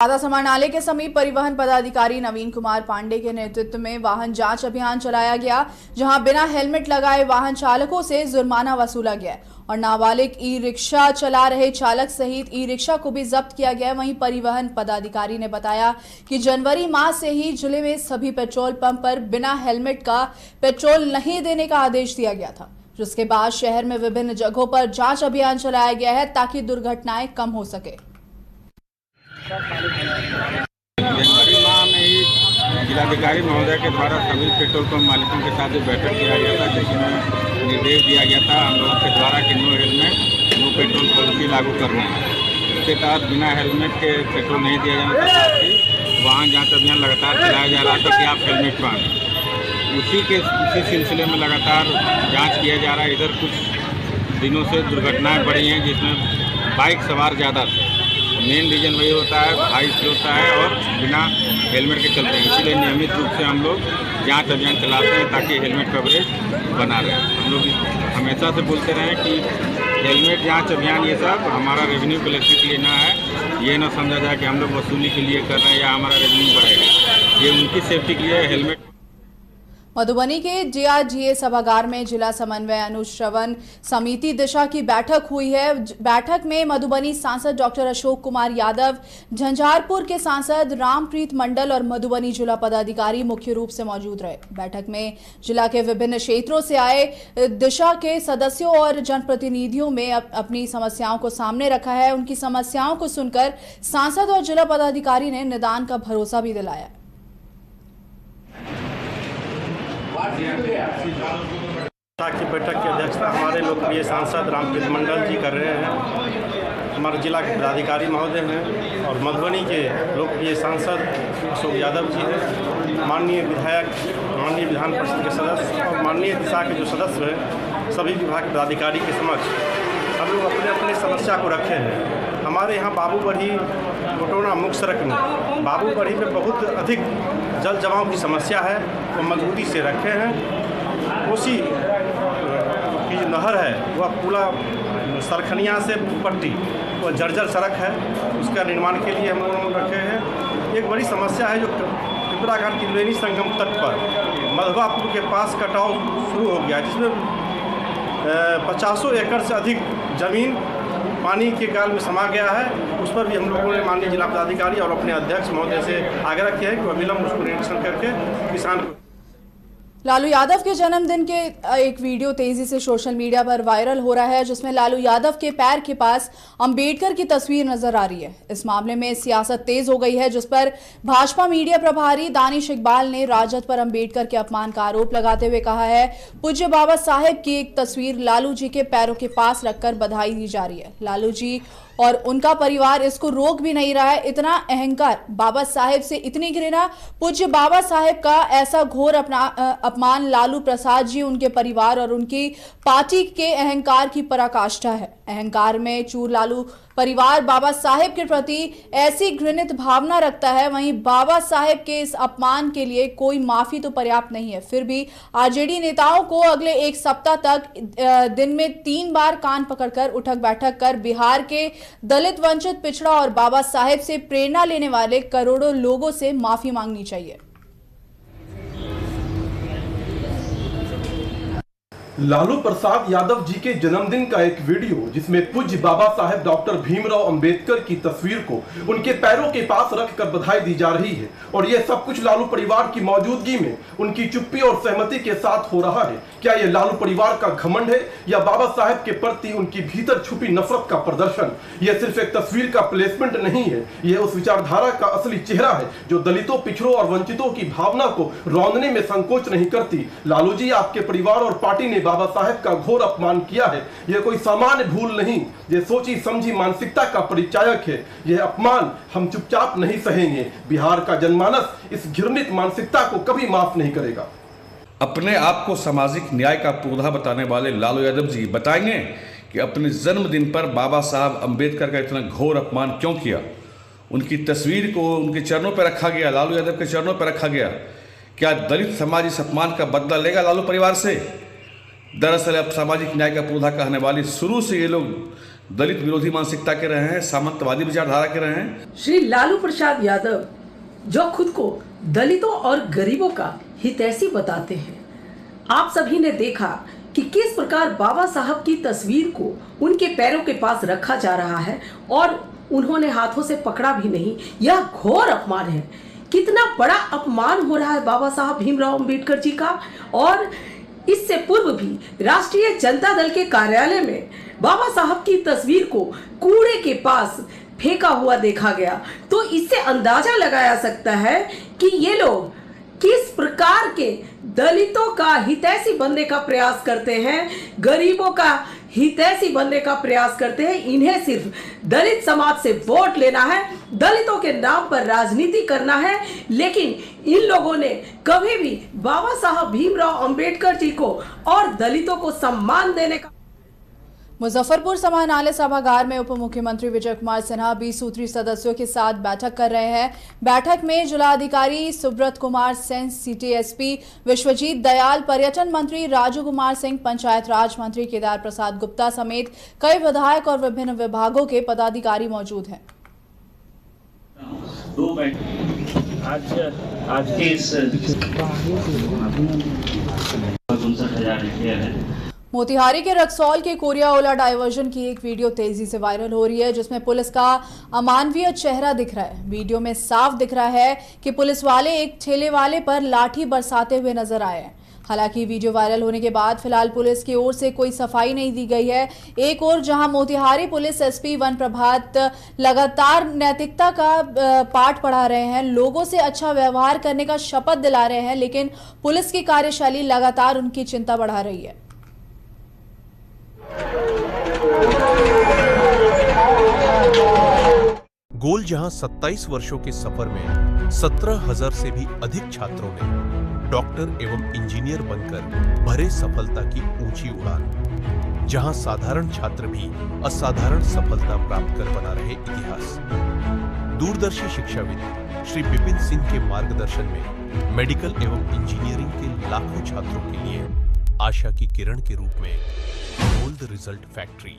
आधा समानालय के समीप परिवहन पदाधिकारी नवीन कुमार पांडे के नेतृत्व में वाहन जांच अभियान चलाया गया, जहां बिना हेलमेट लगाए वाहन चालकों से जुर्माना वसूला गया और नाबालिग ई रिक्शा चला रहे चालक सहित ई रिक्शा को भी जब्त किया गया। वहीं परिवहन पदाधिकारी ने बताया कि जनवरी माह से ही जिले में सभी पेट्रोल पंप पर बिना हेलमेट का पेट्रोल नहीं देने का आदेश दिया गया था, जिसके बाद शहर में विभिन्न जगहों पर जांच अभियान चलाया गया है ताकि दुर्घटनाएं कम हो सके। जनवरी माह में ही जिलाधिकारी महोदय के द्वारा सभी पेट्रोल पंप मालिकों के साथ बैठक किया गया था, जिसमें निर्देश दिया गया था हम लोगों के द्वारा कि no helmet no petrol policy लागू करना है। इसके तहत बिना हेलमेट के पेट्रोल नहीं दिया जाने के साथ ही वाहन जांच अभियान लगातार चलाया जा रहा था कि आप हेलमेट पहनें। उसी सिलसिले में लगातार जाँच किया जा रहा है। इधर कुछ दिनों से दुर्घटनाएँ बढ़ी हैं, जिसमें बाइक सवार ज़्यादा थे। मेन रीजन वही होता है, हाई स्पीड होता है और बिना हेलमेट के चलते हैं। इसीलिए नियमित रूप से हम लोग जांच अभियान चलाते हैं ताकि हेलमेट कवरेज बना रहे। हम लोग हमेशा से बोलते रहे कि हेलमेट जांच अभियान ये सब हमारा रेवेन्यू कलेक्टर के लिए ना है, ये ना समझा जाए कि हम लोग वसूली के लिए कर रहे हैं या हमारा रेवेन्यू बढ़ेगा। ये उनकी सेफ्टी के लिए हेलमेट। मधुबनी के DRGA सभागार में जिला समन्वय अनुश्रवण समिति दिशा की बैठक हुई है। बैठक में मधुबनी सांसद डॉक्टर अशोक कुमार यादव, झंझारपुर के सांसद रामप्रीत मंडल और मधुबनी जिला पदाधिकारी मुख्य रूप से मौजूद रहे। बैठक में जिला के विभिन्न क्षेत्रों से आए दिशा के सदस्यों और जनप्रतिनिधियों में अपनी समस्याओं को सामने रखा है। उनकी समस्याओं को सुनकर सांसद और जिला पदाधिकारी ने निदान का भरोसा भी दिलाया। की बैठक की अध्यक्षता हमारे लोकप्रिय सांसद रामप्रीत मंडल जी कर रहे हैं। हमारे जिला के पदाधिकारी महोदय हैं और मधुबनी के लोकप्रिय सांसद अशोक यादव जी हैं, माननीय विधायक, माननीय विधान परिषद के सदस्य और माननीय दिशा के जो सदस्य हैं, सभी विभाग के पदाधिकारी के समक्ष हम लोग अपने अपने समस्या को रखे हैं। हमारे यहाँ बाबूबढ़ी घटोना मुख्य सड़क में बाबूबढ़ी में बहुत अधिक जल जमाव की समस्या है, वो मजबूती से रखे हैं। उसी की जो नहर है वह पूरा सरखनिया से पट्टी वह जर्जर सड़क है, उसका निर्माण के लिए हम लोग रखे हैं। एक बड़ी समस्या है जो पिपरा घाट त्रिवेणी संगम तट पर मधवापुर के पास कटाव शुरू हो गया, जिसमें 50 एकड़ से अधिक जमीन पानी के गाल में समा गया है। उस पर भी हम लोगों ने माननीय जिला पदाधिकारी और अपने अध्यक्ष महोदय से आग्रह किया है कि अविलंब उसको निरीक्षण करके किसान को। लालू यादव के जन्मदिन के एक वीडियो तेजी से सोशल मीडिया पर वायरल हो रहा है, जिसमें लालू यादव के पैर के पास अंबेडकर की तस्वीर नजर आ रही है। इस मामले में सियासत तेज हो गई है, जिस पर भाजपा मीडिया प्रभारी दानिश इकबाल ने राजद पर अंबेडकर के अपमान का आरोप लगाते हुए कहा है, पूज्य बाबा साहेब की एक तस्वीर लालू जी के पैरों के पास रखकर बधाई दी जा रही है। लालू जी और उनका परिवार इसको रोक भी नहीं रहा है। इतना अहंकार, बाबा साहेब से इतनी घृणा, पूज्य बाबा साहेब का ऐसा घोर अपमान लालू प्रसाद जी, उनके परिवार और उनकी पार्टी के अहंकार की पराकाष्ठा है। अहंकार में चूर लालू परिवार बाबा साहेब के प्रति ऐसी घृणित भावना रखता है, वहीं बाबा साहेब के इस अपमान के लिए कोई माफी तो पर्याप्त नहीं है। फिर भी आरजेडी नेताओं को अगले एक सप्ताह तक दिन में 3 बार कान पकड़कर उठक बैठक कर बिहार के दलित, वंचित, पिछड़ा और बाबा साहेब से प्रेरणा लेने वाले करोड़ों लोगों से माफी मांगनी चाहिए। लालू प्रसाद यादव जी के जन्मदिन का एक वीडियो, जिसमें पूज्य बाबा साहेब डॉक्टर भीमराव अंबेडकर की तस्वीर को उनके पैरों के पास रखकर बधाई दी जा रही है और यह सब कुछ लालू परिवार की मौजूदगी में उनकी चुप्पी और सहमति के साथ हो रहा है। क्या यह लालू परिवार का घमंड है या बाबा साहेब के प्रति उनकी भीतर छुपी नफरत का प्रदर्शन? यह सिर्फ एक तस्वीर का प्लेसमेंट नहीं है, यह उस विचारधारा का असली चेहरा है जो दलितों, पिछड़ों और वंचितों की भावना को रौंदने में संकोच नहीं करती। लालू जी, आपके परिवार और पार्टी ने बाबा साहेब का घोर अपमान किया है। यह कोई सामान्य भूल नहीं, यह सोची समझी मानसिकता का परिचायक है। यह अपमान हम चुपचाप नहीं सहेंगे। बिहार का जनमानस इस घृणित मानसिकता को कभी माफ नहीं करेगा। अपने आप को सामाजिक न्याय का पौधा बताने वाले लालू यादव जी बताएंगे कि अपने जन्मदिन पर बाबा साहब अंबेडकर का इतना घोर अपमान क्यों किया। उनकी तस्वीर को उनके चरणों पर रखा गया, लालू यादव के चरणों पर रखा गया। क्या दलित समाज इस अपमान का बदला लेगा लालू परिवार से? दरअसल अब सामाजिक न्याय का पौधा कहने वाली शुरू से ये लोग दलित विरोधी मानसिकता के रहे हैं, सामंतवादी विचारधारा के रहे हैं। श्री लालू प्रसाद यादव जो खुद को दलितों और गरीबों का हितैषी बताते हैं, आप सभी ने देखा कि किस प्रकार बाबा साहब की तस्वीर को उनके पैरों के पास रखा जा रहा है और उन्होंने हाथों से पकड़ा भी नहीं। यह घोर अपमान है। कितना बड़ा अपमान हो रहा है बाबा साहब भीमराव अंबेडकर जी का। और इससे पूर्व भी राष्ट्रीय जनता दल के कार्यालय में बाबा साहब की तस्वीर को कूड़े के पास फेंका हुआ देखा गया। तो इससे अंदाजा लगाया सकता है कि ये लोग किस प्रकार के दलितों का हितैषी बनने का प्रयास करते हैं, गरीबों का हितैषी बनने का प्रयास करते हैं। इन्हें सिर्फ दलित समाज से वोट लेना है, दलितों के नाम पर राजनीति करना है। लेकिन इन लोगों ने कभी भी बाबा साहब भीमराव अंबेडकर जी को और दलितों को सम्मान देने का। मुजफ्फरपुर समाहरणालय सभागार में उप मुख्यमंत्री विजय कुमार सिन्हा 20 सूत्री सदस्यों के साथ बैठक कर रहे हैं। बैठक में जिलाधिकारी सुब्रत कुमार सेन, सिटी एसपी विश्वजीत दयाल, पर्यटन मंत्री राजू कुमार सिंह, पंचायत राज मंत्री केदार प्रसाद गुप्ता समेत कई विधायक और विभिन्न विभागों के पदाधिकारी मौजूद हैं। आज के इस 59,000 हेक्टेयर है। मोतिहारी के रक्सौल के कोरियाओला डायवर्जन की एक वीडियो तेजी से वायरल हो रही है, जिसमें पुलिस का अमानवीय चेहरा दिख रहा है। वीडियो में साफ दिख रहा है कि पुलिस वाले एक ठेले वाले पर लाठी बरसाते हुए नजर आए हैं। हालांकि वीडियो वायरल होने के बाद फिलहाल पुलिस की ओर से कोई सफाई नहीं दी गई है। एक और जहां मोतिहारी पुलिस एसपी वन प्रभात लगातार नैतिकता का पाठ पढ़ा रहे हैं, लोगों से अच्छा व्यवहार करने का शपथ दिला रहे हैं, लेकिन पुलिस की कार्यशैली लगातार उनकी चिंता बढ़ा रही है। गोल जहां 27 वर्षों के सफर में 17,000 से भी अधिक छात्रों ने डॉक्टर एवं इंजीनियर बनकर भरे सफलता की ऊंची उड़ान, जहां साधारण छात्र भी असाधारण सफलता प्राप्त कर बना रहे इतिहास। दूरदर्शी शिक्षाविद श्री विपिन सिंह के मार्गदर्शन में मेडिकल एवं इंजीनियरिंग के लाखों छात्रों के लिए आशा की किरण के रूप में गोल्ड रिजल्ट फैक्ट्री